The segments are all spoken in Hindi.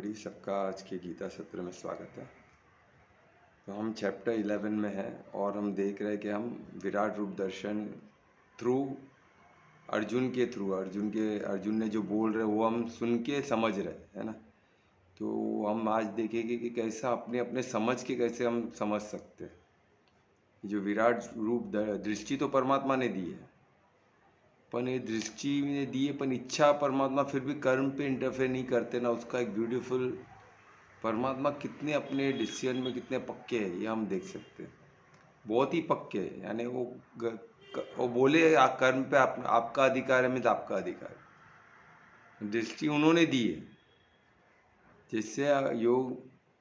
एवरीबॉडी, सबका आज के गीता सत्र में स्वागत है। तो हम चैप्टर 11 में हैं और हम देख रहे हैं कि हम विराट रूप दर्शन थ्रू अर्जुन के थ्रू अर्जुन ने जो बोल रहे वो हम सुन के समझ रहे है ना। तो हम आज देखेंगे कि कैसा अपने अपने समझ के कैसे हम समझ सकते हैं। जो विराट रूप दृष्टि तो परमात्मा ने दी है, पर ये दृष्टि ने दी है, पर इच्छा परमात्मा फिर भी कर्म पे इंटरफेयर नहीं करते ना। उसका एक ब्यूटीफुल परमात्मा कितने अपने डिसीजन में कितने पक्के हैं ये हम देख सकते हैं। बहुत ही पक्के हैं, यानी वो बोले कर्म पे आपका अधिकार है, तो आपका अधिकार है। दृष्टि उन्होंने दी है, जिससे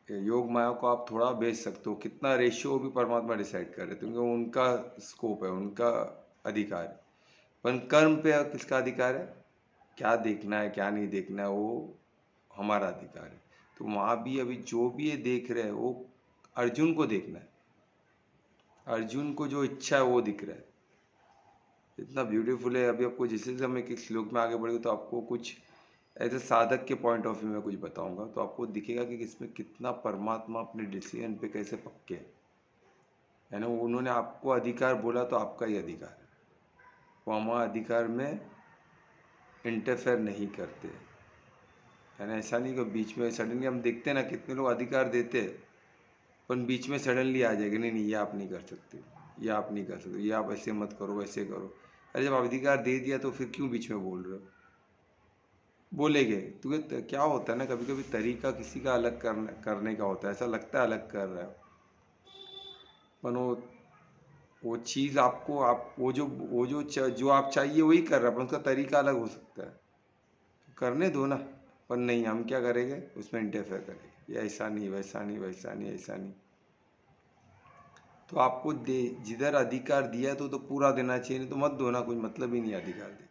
योग माया को आप थोड़ा बेच सकते हो। कितना रेशियो भी परमात्मा डिसाइड कर रहे हैं, क्योंकि उनका स्कोप है, उनका अधिकार है। पर कर्म पे किसका अधिकार है, क्या देखना है क्या नहीं देखना है, वो हमारा अधिकार है। तो वहाँ भी अभी जो भी ये देख रहे हैं वो अर्जुन को देखना है, अर्जुन को जो इच्छा है वो दिख रहा है। इतना ब्यूटीफुल है। अभी आपको जिस हम एक श्लोक में आगे बढ़ेंगे तो आपको कुछ ऐसे साधक के पॉइंट ऑफ व्यू में कुछ बताऊंगा, तो आपको दिखेगा कि इसमें कितना परमात्मा अपने डिसीजन पे कैसे पक्के है ना। उन्होंने आपको अधिकार बोला तो आपका ही अधिकार है, वो हमारा अधिकार में इंटरफेयर नहीं करते है ना। ऐसा नहीं कि बीच में सडनली हम देखते हैं ना, कितने लोग अधिकार देते हैं पर बीच में सडनली आ जाएगा, नहीं ये आप नहीं कर सकते, ये आप नहीं कर सकते, ये आप ऐसे मत करो वैसे करो। अरे जब अधिकार दे दिया तो फिर क्यों बीच में बोल रहे हो। बोलेंगे तो क्या होता है ना, कभी कभी तरीका किसी का अलग करने का होता है, ऐसा लगता है अलग कर रहा है, पर वो चीज़ आपको आप जो आप चाहिए वही कर रहा है, पर उसका तरीका अलग हो सकता है। करने दो ना। पर नहीं, हम क्या करेंगे, उसमें इंटरफेयर करेंगे, ये ऐसा नहीं वैसा नहीं वैसा नहीं ऐसा नहीं। तो आपको दे जिधर अधिकार दिया तो पूरा देना चाहिए, नहीं तो मत दो ना, कुछ मतलब ही नहीं अधिकार दे।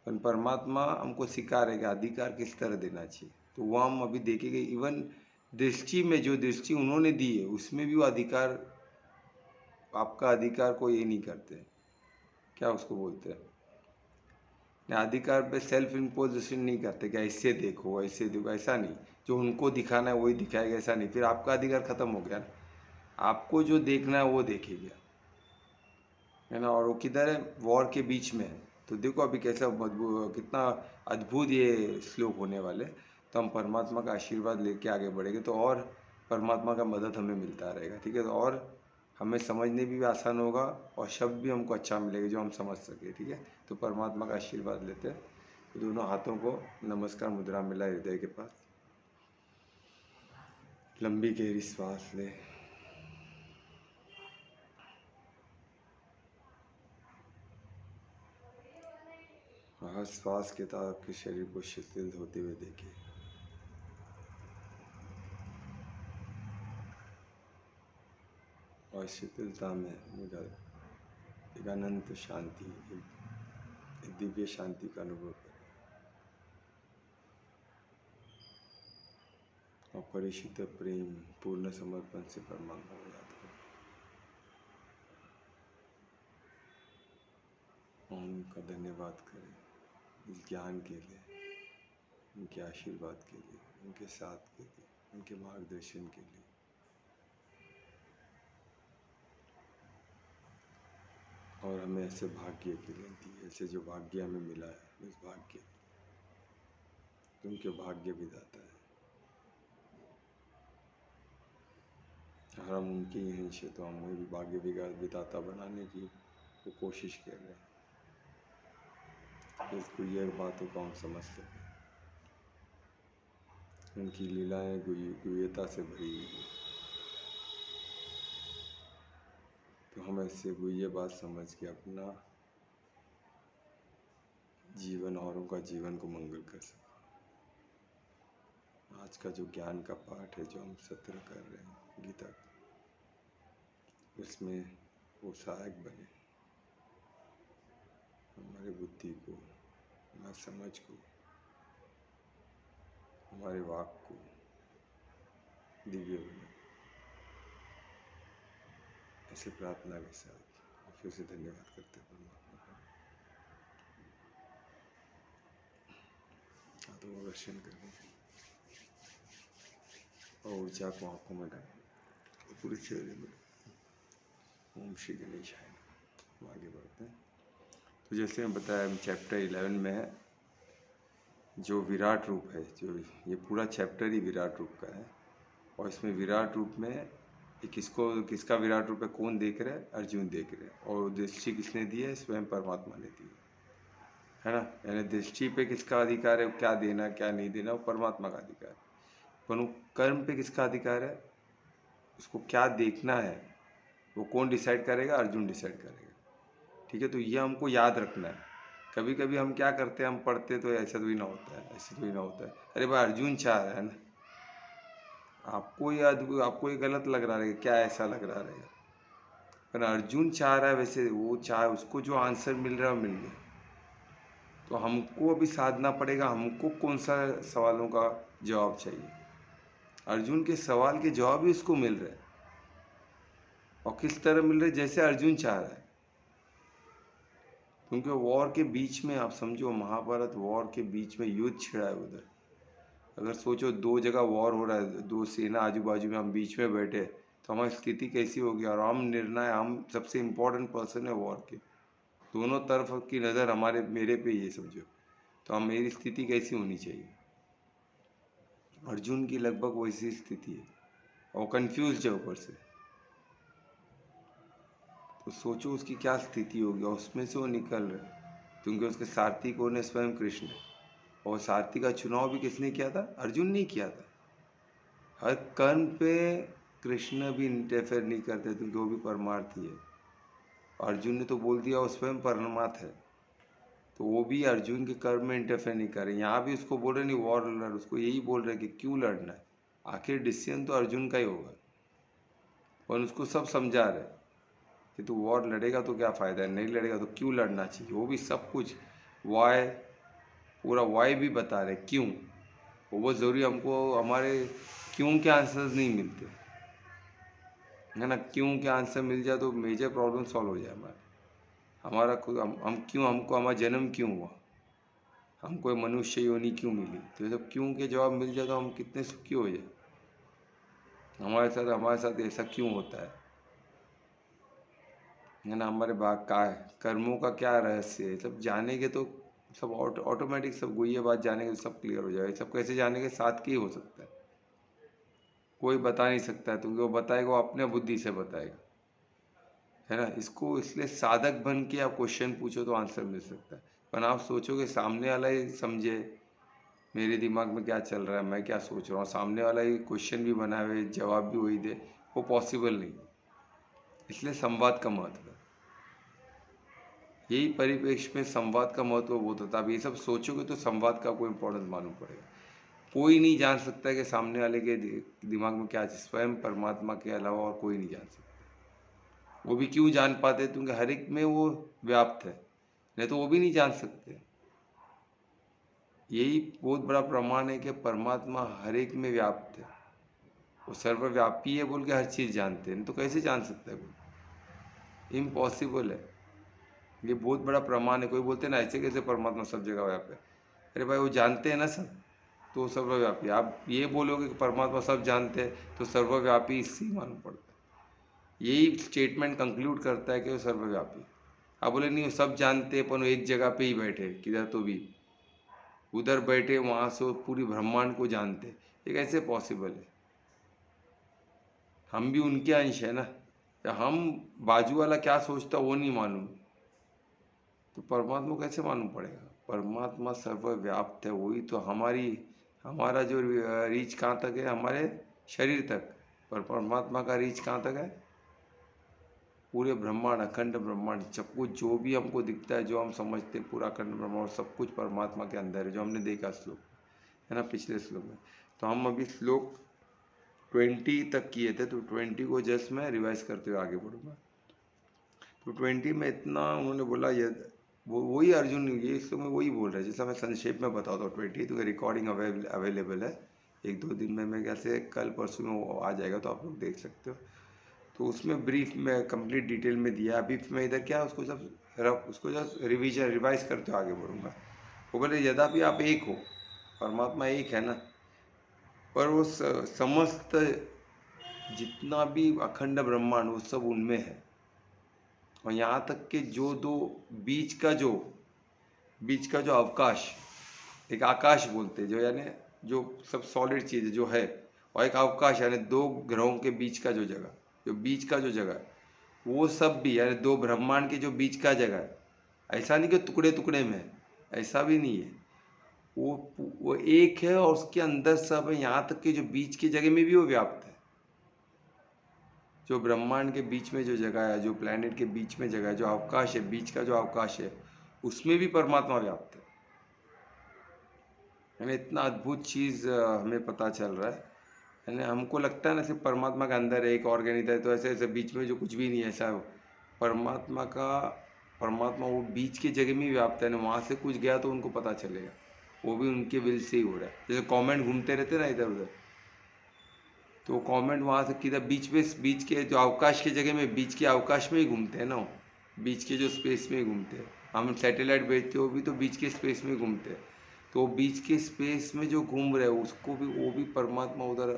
पर परमात्मा हमको सिखा रहे कि अधिकार किस तरह देना चाहिए। तो वो हम अभी देखेंगे। इवन दृष्टि में जो दृष्टि उन्होंने दी है उसमें भी वो अधिकार, आपका अधिकार को ये नहीं करते, क्या उसको बोलते हैं, अधिकार पे सेल्फ इम्पोजिशन नहीं करते कि ऐसे देखो ऐसे देखो, ऐसा नहीं। जो उनको दिखाना है वही दिखाएगा, ऐसा नहीं, फिर आपका अधिकार खत्म हो गया ना। आपको जो देखना है वो देखेगा है ना। और वो किधर है, वॉर के बीच में है। तो देखो अभी कैसा कितना अद्भुत ये श्लोक होने वाले। तो हम परमात्मा का आशीर्वाद लेके आगे बढ़ेंगे तो और परमात्मा का मदद हमें मिलता रहेगा, ठीक है। तो और हमें समझने भी आसान होगा और शब्द भी हमको अच्छा मिलेगा जो हम समझ सके, ठीक है। तो परमात्मा का आशीर्वाद लेते हैं। तो दोनों हाथों को नमस्कार मुद्रा मिला हृदय के पास। लंबी गहरी श्वास ले, हर श्वास के साथ आपके शरीर को शिथिल होते हुए देखें। और शिथिलता में मुझे एक अनंत शांति, एक दिव्य शांति का अनुभव करें। और परिशुद्ध प्रेम पूर्ण समर्पण से परमात्मा को याद करें। उनका धन्यवाद करें इस ज्ञान के लिए, उनके आशीर्वाद के लिए, उनके साथ के लिए, उनके मार्गदर्शन के लिए। और हमें ऐसे भाग्य की दी, ऐसे जो भाग्य हमें मिला है उस भाग्य, उनके भाग्य विधाता है। अगर हम उनके ही अंश है तो हमें भी भाग्य विधाता बनाने की वो कोशिश कर रहे हैं। इसको ये बातों को हम समझ सकें। उनकी लीलाएं गुह्यता से भरी हुई है। तो हम ऐसे गुह्य बात समझ के अपना जीवन औरों का जीवन को मंगल कर सकें। आज का जो ज्ञान का पाठ है, जो हम सत्र कर रहे हैं गीता का, उसमें वो सहायक बने हमारे बुद्धि को, हमारी समझ को, हमारे वाक को दिव्य बने। ऐसे प्रार्थना के साथ फिर से धन्यवाद करते हैं परमात्मा का। तो दर्शन करें। और ऊर्जा को आंखों में डालें, पूरे चेहरे में। ओम श्री गणेशाय नमः। आगे बढ़ते हैं। तो जैसे मैं बताया चैप्टर 11 में है जो विराट रूप है, जो ये पूरा चैप्टर ही विराट रूप का है। और इसमें विराट रूप में ये किसका विराट रूप है, कौन देख रहा है? अर्जुन देख रहे हैं। और दृष्टि किसने दी है? स्वयं परमात्मा ने दी है ना। यानी दृष्टि पे किसका अधिकार है, क्या देना क्या नहीं देना, वो परमात्मा का अधिकार है। पर कर्म पे किसका अधिकार है, उसको क्या देखना है वो कौन डिसाइड करेगा? अर्जुन डिसाइड करेगा। ठीक है, तो ये हमको याद रखना है। कभी कभी हम क्या करते हैं, हम पढ़ते तो ऐसा तो ही ना होता है, ऐसे तो ही ना होता है। अरे भाई अर्जुन चाह रहा है ना, आपको ये गलत लग रहा है, क्या ऐसा लग रहा है? पर अर्जुन चाह रहा है, वैसे वो चाह, उसको जो आंसर मिल रहा है वो मिल गया। तो हमको अभी साधना पड़ेगा, हमको कौन सा सवालों का जवाब चाहिए। अर्जुन के सवाल के जवाब भी उसको मिल रहे हैं, और किस तरह मिल रहे हैं? जैसे अर्जुन चाह रहा है। क्योंकि वॉर के बीच में, आप समझो महाभारत वॉर के बीच में युद्ध छिड़ा है उधर। अगर सोचो दो जगह वॉर हो रहा है, दो सेना आजू बाजू में, हम बीच में बैठे, तो हमारी स्थिति कैसी होगी? और हम सबसे इम्पोर्टेंट पर्सन है वॉर के, दोनों तरफ की नज़र मेरे पे ये समझो, तो हम मेरी स्थिति कैसी होनी चाहिए? अर्जुन की लगभग वैसी स्थिति है, और कंफ्यूज है ऊपर से। तो सोचो उसकी क्या स्थिति होगी, और उसमें से वो निकल रहा है। क्योंकि उसके सारथी कौन है? स्वयं कृष्ण है। और सारथी का चुनाव भी किसने किया था? अर्जुन ने किया था। हर कर्म पे कृष्ण भी इंटरफेयर नहीं करते, क्योंकि वो भी परमार्थी है। अर्जुन ने तो बोल दिया वो स्वयं परमात्मा है, तो वो भी अर्जुन के कर्म में इंटरफेयर नहीं कर रहे। यहाँ भी उसको बोल रहे नहीं वॉर लड़, उसको यही बोल रहे कि क्यों लड़ना है, आखिर डिसीजन तो अर्जुन का ही होगा। और उसको सब समझा रहे कि तू वॉर लड़ेगा तो क्या फ़ायदा है, नहीं लड़ेगा तो क्यों लड़ना चाहिए। वो भी सब कुछ वाई, पूरा वाई भी बता रहे, क्यों। वो बहुत ज़रूरी, हमको हमारे क्यों के आंसर्स नहीं मिलते है ना। क्यों के आंसर मिल जाए तो मेजर प्रॉब्लम सॉल्व हो जाए हमारा हम क्यों, हमको हमारा जन्म क्यों हुआ, हमको मनुष्य योनि क्यों मिली, तो जब क्यों के जवाब मिल जाए तो हम कितने सुखी हो जाए। हमारे साथ ऐसा क्यों होता है ना। हमारे कर्मों का क्या रहस्य है, सब जानेंगे तो सब ऑटोमेटिक, सब ये बात जानेंगे तो सब क्लियर हो जाएगा। सब कैसे जानेंगे? साथ के ही हो सकता है, कोई बता नहीं सकता है, क्योंकि वो बताएगा वो अपने बुद्धि से बताएगा, है ना। इसको इसलिए साधक बन के आप क्वेश्चन पूछो तो आंसर मिल सकता है। पर आप सोचोगे सामने वाला ही समझे मेरे दिमाग में क्या चल रहा है, मैं क्या सोच रहा हूँ, सामने वाला ही क्वेश्चन भी बनाए हुए जवाब भी वही दे, वो पॉसिबल नहीं। इसलिए संवाद का महत्व है। यही परिप्रेक्ष्य में संवाद का महत्व बहुत होता है। अब ये सब सोचोगे तो संवाद का कोई इंपॉर्टेंस मालूम पड़ेगा। कोई नहीं जान सकता कि सामने वाले के दिमाग में क्या है, स्वयं परमात्मा के अलावा और कोई नहीं जान सकता। वो भी क्यों जान पाते? क्योंकि हर एक में वो व्याप्त है, नहीं तो वो भी नहीं जान सकते। यही बहुत बड़ा प्रमाण है कि परमात्मा हर एक में व्याप्त है, वो सर्वव्यापी है बोल के हर चीज़ जानते हैं, तो कैसे जान सकता है कोई? इम्पॉसिबल है। ये बहुत बड़ा प्रमाण है। कोई बोलते हैं ना ऐसे कैसे परमात्मा सब जगह व्याप्त है, अरे भाई वो जानते हैं ना सब, तो सर्वव्यापी। आप ये बोलोगे कि परमात्मा सब जानते हैं तो सर्वव्यापी इससे ही मालूम पड़ता है। यही स्टेटमेंट कंक्लूड करता है कि वो सर्वव्यापी। आप बोले नहीं वो सब जानते हैं, पर वो एक जगह पे ही बैठे, किधर तो भी उधर बैठे, वहाँ से वो पूरी ब्रह्मांड को जानते। ये कैसे पॉसिबल है? हम भी उनके अंश है ना। हम बाजू वाला क्या सोचता वो नहीं मालूम, तो परमात्मा कैसे मालूम पड़ेगा? परमात्मा सर्वव्याप्त है, वही तो हमारा जो रीच कहाँ तक है? हमारे शरीर तक। पर परमात्मा का रीच कहाँ तक है? पूरे ब्रह्मांड, अखंड ब्रह्मांड, सब कुछ जो भी हमको दिखता है, जो हम समझते हैं, पूरा अखंड ब्रह्मांड सब कुछ परमात्मा के अंदर है, जो हमने देखा श्लोक है ना, पिछले श्लोक में। तो हम अभी श्लोक 20 तक किए थे, तो 20 को जस्ट मैं रिवाइज करते हुए आगे बढ़ूंगा। तो 20 में इतना उन्होंने बोला, वही अर्जुन ये इसको मैं वही बोल रहा है, जैसा मैं संक्षेप में बताता हूँ। 20 तो रिकॉर्डिंग अवेलेबल है, 1-2 दिन में, मैं कैसे कल परसों में वो आ जाएगा, तो आप लोग देख सकते हो। तो उसमें ब्रीफ में कंप्लीट डिटेल में दिया। अभी मैं इधर क्या उसको जब रिवाइज करते हुए आगे बढ़ूंगा। वो बोले यद्यपि आप एक हो, परमात्मा एक है ना, पर वो समस्त जितना भी अखंड ब्रह्मांड वो सब उनमें है। और यहाँ तक कि जो दो बीच का जो अवकाश, एक आकाश बोलते हैं जो, यानी जो सब सॉलिड चीज़ जो है, और एक अवकाश यानी दो ग्रहों के बीच का जो जगह, जो बीच का जो जगह है, वो सब भी यानी दो ब्रह्मांड के जो बीच का जगह है, ऐसा नहीं कि टुकड़े टुकड़े में है, ऐसा भी नहीं है। वो एक है और उसके अंदर सब है। यहाँ तक कि जो बीच की जगह में भी वो व्याप्त है। जो ब्रह्मांड के बीच में जो जगह है, जो प्लैनेट के बीच में जगह है, जो अवकाश है, बीच का जो अवकाश है, उसमें भी परमात्मा व्याप्त है। यानी इतना अद्भुत चीज़ हमें पता चल रहा है। यानी हमको लगता है ना सिर्फ परमात्मा के अंदर है, एक ऑर्गेनिक है, तो ऐसे ऐसे बीच में जो कुछ भी नहीं है ऐसा। परमात्मा वो बीच की जगह में व्याप्त है ना, वहाँ से कुछ गया तो उनको पता चलेगा। वो भी उनके विल से ही हो रहा है। जैसे कमेंट घूमते रहते ना इधर उधर, तो कमेंट वहाँ से किधर बीच के जो अवकाश की जगह में, बीच के अवकाश में ही घूमते हैं ना, बीच के जो स्पेस में ही घूमते हैं। हम सैटेलाइट भेजते हो भी तो बीच के स्पेस में घूमते हैं। तो बीच के स्पेस में जो घूम रहे हैं उसको भी, वो भी परमात्मा उधर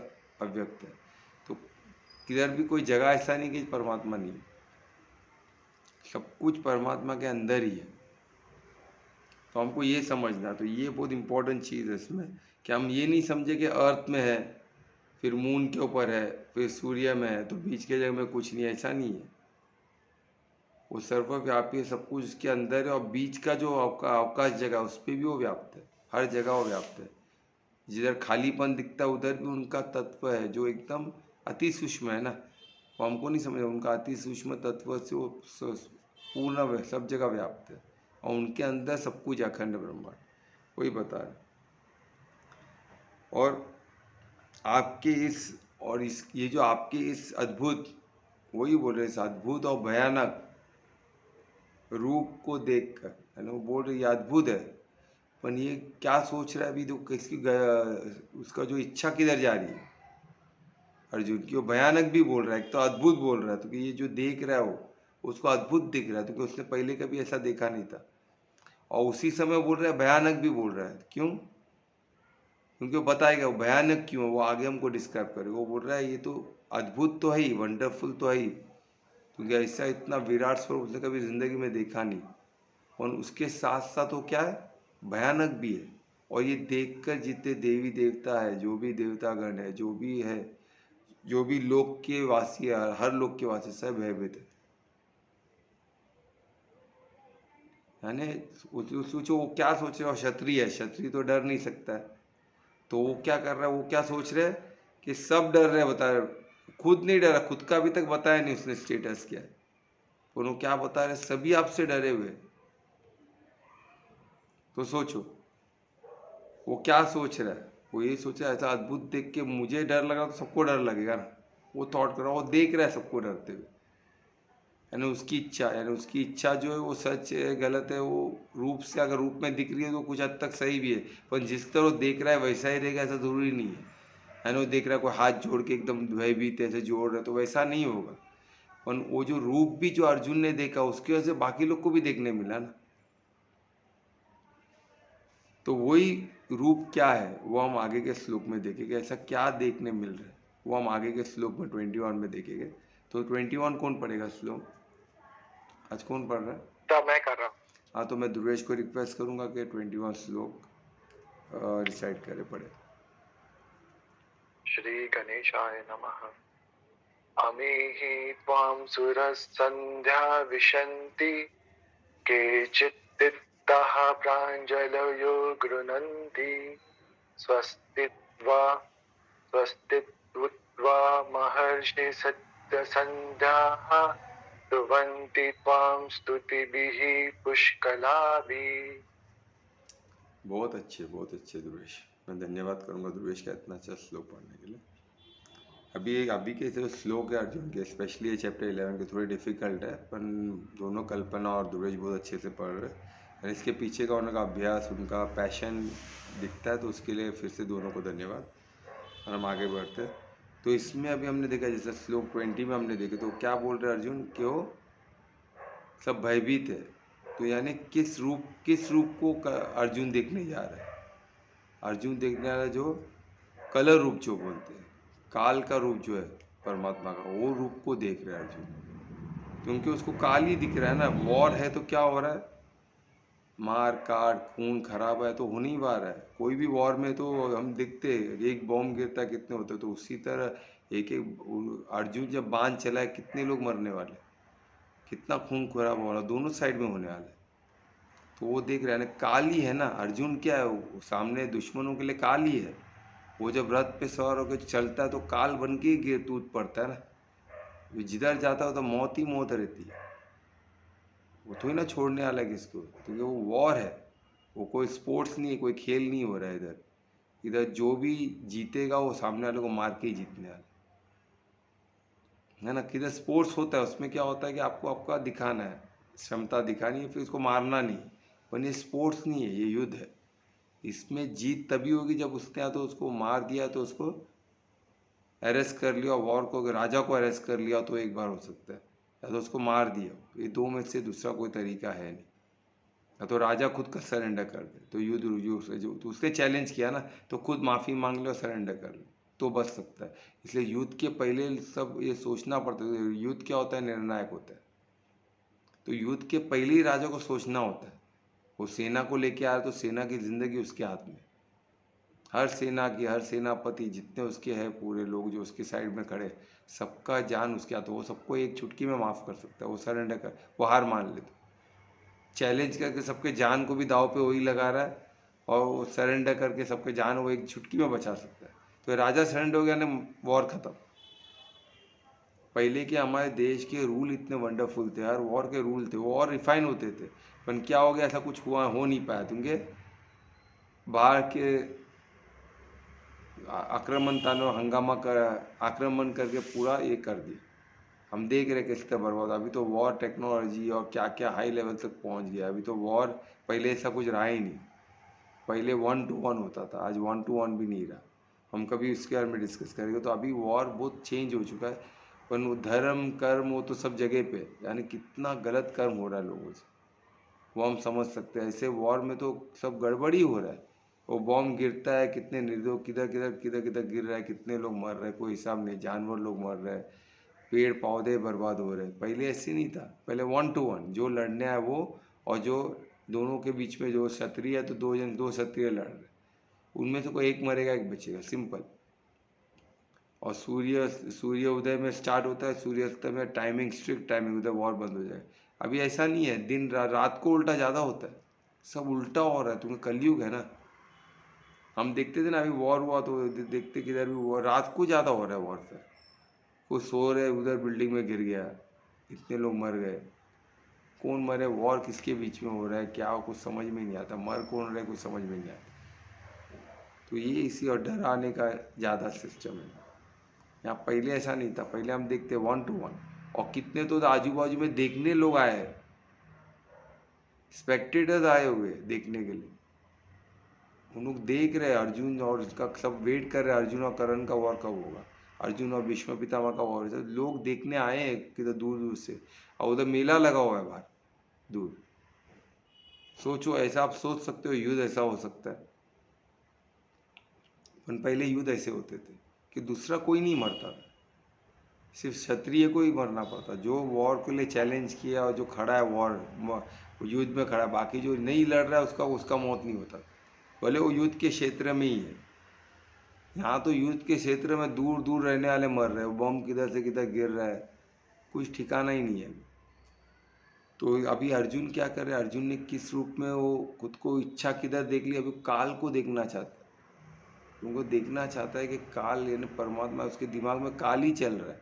अव्यक्त है। तो किधर भी कोई जगह ऐसा नहीं कि परमात्मा नहीं, सब कुछ परमात्मा के अंदर ही है। तो हमको ये समझना, तो ये बहुत इंपॉर्टेंट चीज़ है इसमें, कि हम ये नहीं समझे कि अर्थ में है, फिर मून के ऊपर है, फिर सूर्य में है, तो बीच के जगह में कुछ नहीं, ऐसा नहीं है। वो सर्वव्यापी है, सब कुछ उसके अंदर है। और बीच का जो अवकाश जगह उस पर भी वो व्याप्त है, हर जगह वो व्याप्त है। जिधर खालीपन दिखता है उधर भी उनका तत्व है जो एकदम अति सूक्ष्म है ना, वो हमको नहीं समझ, उनका अति सूक्ष्म तत्व से वो पूर्ण सब जगह व्याप्त है। और उनके अंदर सब कुछ अखंड ब्रह्मांड, वही बता रहे। और आपके ये जो आपके इस अद्भुत, वही बोल रहे, इस अद्भुत और भयानक रूप को देखकर, है ना, वो बोल रहे ये अद्भुत है, पर ये क्या सोच रहा है अभी, तो किसकी उसका जो इच्छा किधर जा रही है अर्जुन की। वो भयानक भी बोल रहा है, एक तो अद्भुत बोल रहा है, तो कि ये जो देख रहा है वो उसको अद्भुत दिख रहा है, तो कि उसने पहले कभी ऐसा देखा नहीं था। और उसी समय बोल रहा है भयानक भी बोल रहा है, क्यों? क्योंकि वो बताएगा वो भयानक क्यों है, वो आगे हमको डिस्क्राइब करेगा। वो बोल रहा है ये तो अद्भुत तो है ही, वंडरफुल तो है ही, क्योंकि ऐसा इतना विराट स्वरूप उसने कभी जिंदगी में देखा नहीं। और उसके साथ साथ वो क्या है, भयानक भी है। और ये देखकर जितने देवी देवता है, जो भी देवतागण है, जो भी है, जो भी लोक के वासी है, हर लोक के वासी सब भयभीत है। यानी सोचो वो क्या सोच रहे हो, क्षत्रिय है, क्षत्रिय तो डर नहीं सकता है। तो वो क्या कर रहा है, वो क्या सोच रहे हैं कि सब डर रहे, बता रहे, खुद नहीं डरा, खुद का अभी तक बताया नहीं उसने स्टेटस क्या है, वो क्या बता रहे, सभी आपसे डरे हुए। तो सोचो वो क्या सोच रहा है, वो ये सोच रहा है ऐसा अद्भुत देख के मुझे डर लगा तो सबको डर लगेगा ना, वो थॉट कर रहा है, वो देख रहा है सबको डरते हुए। यानी उसकी इच्छा, यानी उसकी इच्छा जो है वो सच है गलत है, वो रूप से अगर रूप में दिख रही है तो कुछ हद तक सही भी है, पर जिस तरह वो देख रहा है वैसा ही रहेगा ऐसा जरूरी नहीं है ना। वो देख रहा है कोई हाथ जोड़ के एकदम भयभीत ऐसे जोड़ रहा है, तो वैसा नहीं होगा। पर वो जो रूप भी जो अर्जुन ने देखा उसकी वजह से बाकी लोग को भी देखने मिला ना। तो वही रूप क्या है वो हम आगे के श्लोक में देखेंगे, ऐसा क्या देखने मिल रहा है वो हम आगे के श्लोक में 21 में देखेंगे। तो 21 कौन पढ़ेगा श्लोक, आज कौन पढ़ रहा है? तो मैं कर रहा हूँ। हाँ, तो मैं ध्रुवेश को रिक्वेस्ट करूंगा कि 21 श्लोक रिसाइट करे, पढ़े। श्री गणेशाय नमः। अमीहि त्वां सुरः सन्ध्या विशन्ति केचित्तित्तः प्राञ्जलयो गृह्णन्ति स्वस्तित्वा महर्षि सत्यसन्ध्याः स्तुवन्ति त्वां स्तुतिभिः पुष्कलाभिः। बहुत अच्छे ध्रुवेश, मैं धन्यवाद करूंगा ध्रुवेश का इतना अच्छा श्लोक पढ़ने के लिए। अभी के जो श्लोक है अर्जुन के, स्पेशली ये चैप्टर 11 के थोड़े डिफिकल्ट है, पर दोनों कल्पना और ध्रुवेश बहुत अच्छे से पढ़ रहे हैं। और इसके पीछे का उनका अभ्यास, उनका पैशन दिखता है, तो उसके लिए फिर से दोनों को धन्यवाद। और हम आगे बढ़ते हैं। तो इसमें अभी हमने देखा, जैसे श्लोक 20 में हमने देखे, तो क्या बोल रहे अर्जुन, क्यों सब भयभीत है। तो यानी किस रूप को अर्जुन देखने जा रहा है, अर्जुन देखने जा रहा है जो कलर रूप जो बोलते हैं, काल का रूप जो है परमात्मा का, वो रूप को देख रहा है अर्जुन, क्योंकि उसको काल ही दिख रहा है ना। वॉर है तो क्या हो रहा है, मार काट खून खराब है तो हो नहीं पा रहा है। कोई भी वॉर में तो हम देखते हैं एक बॉम्ब गिरता है कितने होते हैं, तो उसी तरह एक एक अर्जुन जब बांध चला है कितने लोग मरने वाले, कितना खून खराब हो रहा है, दोनों साइड में होने वाला है। तो वो देख रहा है ना, काल ही है ना अर्जुन, क्या है वो सामने दुश्मनों के लिए काल ही है। वो जब रथ पे सवार होकर चलता है तो काल बन के ही गिर टूट पड़ता है ना। वो जिधर जाता है तो मौत ही मौत रहती है, वो थोड़ी ना छोड़ने वाला है किसको, क्योंकि वो वॉर है। वो कोई स्पोर्ट्स नहीं है, कोई खेल नहीं हो रहा है इधर। इधर जो भी जीतेगा वो सामने वाले को मार के ही जीतने वाला है ना। किधर स्पोर्ट्स होता है उसमें क्या होता है कि आपको आपका दिखाना है, क्षमता दिखानी है, फिर उसको मारना नहीं। पर ये स्पोर्ट्स नहीं है, ये युद्ध है। इसमें जीत तभी होगी जब उसने या तो उसको मार दिया, तो उसको अरेस्ट कर लिया, वॉर को राजा को अरेस्ट कर लिया तो एक बार हो सकता है, या तो उसको मार दिया। ये दो में से दूसरा कोई तरीका है नहीं। या तो राजा खुद का सरेंडर कर दे, तो युद्ध रुजू से जो तो उसने चैलेंज किया ना, तो खुद माफ़ी मांग ले और सरेंडर कर ले तो बच सकता है। इसलिए युद्ध के पहले सब ये सोचना पड़ता है। युद्ध क्या होता है, निर्णायक होता है। तो युद्ध के पहले ही राजा को सोचना होता है। वो सेना को लेके आया तो सेना की जिंदगी उसके हाथ में। हर सेना की, हर सेनापति जितने उसके हैं, पूरे लोग जो उसके साइड में खड़े, सबका जान उसके हाथ। वो सबको एक चुटकी में माफ़ कर सकता है। वो सरेंडर कर, वो हार मान ले तो चैलेंज करके सबके जान को भी दाव पे वही लगा रहा है, और वो सरेंडर करके सबके जान वो एक चुटकी में बचा सकता है। तो राजा सरेंडर हो गया ना, वॉर खत्म। पहले के हमारे देश के रूल इतने वंडरफुल थे, हर वॉर के रूल थे, वो और रिफाइन होते थे। पर क्या हो गया, ऐसा कुछ हुआ हो नहीं पाया, क्योंकि बाहर के आक्रमणताओं हंगामा कर आक्रमण करके पूरा ये कर दिया। हम देख रहे किस तरह बर्बाद। अभी तो वॉर टेक्नोलॉजी और क्या क्या हाई लेवल तक पहुंच गया। अभी तो वॉर, पहले ऐसा कुछ रहा ही नहीं। पहले 1-to-1 होता था, आज 1-to-1 भी नहीं रहा। हम कभी इसके बारे में डिस्कस करेंगे। तो अभी वॉर बहुत चेंज हो चुका है। पर वो धर्म कर्म वो तो सब जगह पे, यानी कितना गलत कर्म हो रहा है लोगों से, वो हम समझ सकते हैं। ऐसे वॉर में तो सब गड़बड़ी हो रहा है। वो बॉम्ब गिरता है, कितने निर्दोष किधर किधर किधर किधर गिर रहा है, कितने लोग मर रहे हैं, कोई हिसाब नहीं। जानवर लोग मर रहे हैं, पेड़ पौधे बर्बाद हो रहे हैं। पहले ऐसे नहीं था। पहले 1-to-1 जो लड़ने आए वो, और जो दोनों के बीच में जो क्षत्रिय है तो दो क्षत्रिय लड़ रहे, उनमें से कोई एक मरेगा एक बचेगा, सिंपल। और सूर्य उदय में स्टार्ट होता है, सूर्यास्त में टाइमिंग, स्ट्रिक्ट टाइमिंग, उधर वॉर बंद हो जाए। अभी ऐसा नहीं है, दिन रात को उल्टा ज़्यादा होता है, सब उल्टा हो रहा है। तुम्हें कलयुग है ना। हम देखते थे ना, अभी वॉर हुआ तो देखते किधर भी वॉर रात को ज़्यादा हो रहा है। वॉर से कोई सो रहे, उधर बिल्डिंग में गिर गया, इतने लोग मर गए। कौन मरे, वॉर किसके बीच में हो रहा है, क्या कुछ समझ में नहीं आता। मर कौन रहे कुछ समझ में नहीं आता। तो ये इसी और डराने का ज़्यादा सिस्टम है। यहाँ पहले ऐसा नहीं था। पहले हम देखते 1-to-1, और कितने तो आजू बाजू में देखने लोग आए हैं, स्पेक्टेटर्स आए हुए देखने के लिए। उन लोग देख रहे हैं अर्जुन, और उसका सब वेट कर रहे हैं अर्जुन और करण का वॉर कब होगा, अर्जुन और भीष्म पितामह का वॉर। लोग देखने आए हैं किधर दूर दूर से, और उधर मेला लगा हुआ है बाहर दूर। सोचो, ऐसा आप सोच सकते हो युद्ध ऐसा हो सकता है। पर पहले युद्ध ऐसे होते थे कि दूसरा कोई नहीं मरता था, सिर्फ क्षत्रिय को ही मरना पड़ता। जो वॉर के लिए चैलेंज किया और जो खड़ा है वॉर युद्ध में खड़ा है, बाकी जो नहीं लड़ रहा है उसका उसका मौत नहीं होता, भले वो युद्ध के क्षेत्र में ही है। यहाँ तो युद्ध के क्षेत्र में दूर दूर रहने वाले मर रहे हैं, बम किधर से किधर गिर रहा है, कुछ ठिकाना ही नहीं है। तो अभी अर्जुन क्या कर रहे हैं, अर्जुन ने किस रूप में वो खुद को इच्छा किधर देख ली, अभी काल को देखना चाहता है। उनको देखना चाहता है कि काल यानी परमात्मा, उसके दिमाग में काल ही चल रहा है।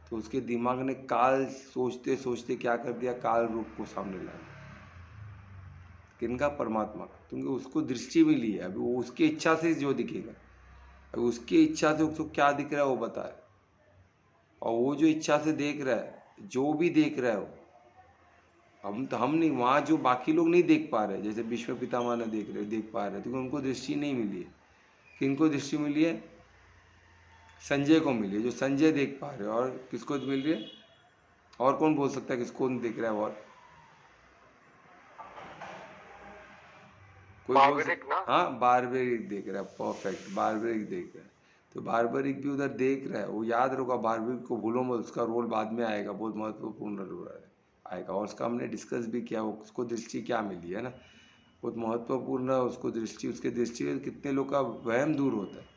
तो उसके दिमाग ने काल सोचते सोचते क्या कर दिया, काल रूप को सामने ला दिया। किनका, परमात्मा का। क्योंकि उसको दृष्टि मिली है, अभी वो उसकी इच्छा से जो दिखेगा, अभी उसकी इच्छा से उसको क्या दिख रहा है वो बताए। और वो जो इच्छा से देख रहा है, जो भी देख रहा है वो, हम नहीं, वहाँ जो बाकी लोग नहीं देख पा रहे, जैसे भीष्म पितामह ने देख पा रहे, क्योंकि उनको दृष्टि नहीं मिली है। किनको दृष्टि मिली है, संजय को मिली है, जो संजय देख पा रहे। और किसको मिल रही है, और कौन बोल सकता है किसको नहीं दिख रहा है। और कोई बोल बारबरिक ना? हाँ बारबरिक देख रहा है, परफेक्ट, बारबरिक देख रहा है। तो बारबरिक भी उधर देख रहा है, वो याद रखा, बारबरिक को भूलो मत, उसका रोल बाद में आएगा, बहुत महत्वपूर्ण रोल आएगा, और उसका हमने डिस्कस भी किया, उसको दृष्टि क्या मिली है ना, बहुत महत्वपूर्ण है उसको दृष्टि, उसके दृष्टि से कितने लोग का वहम दूर होता है।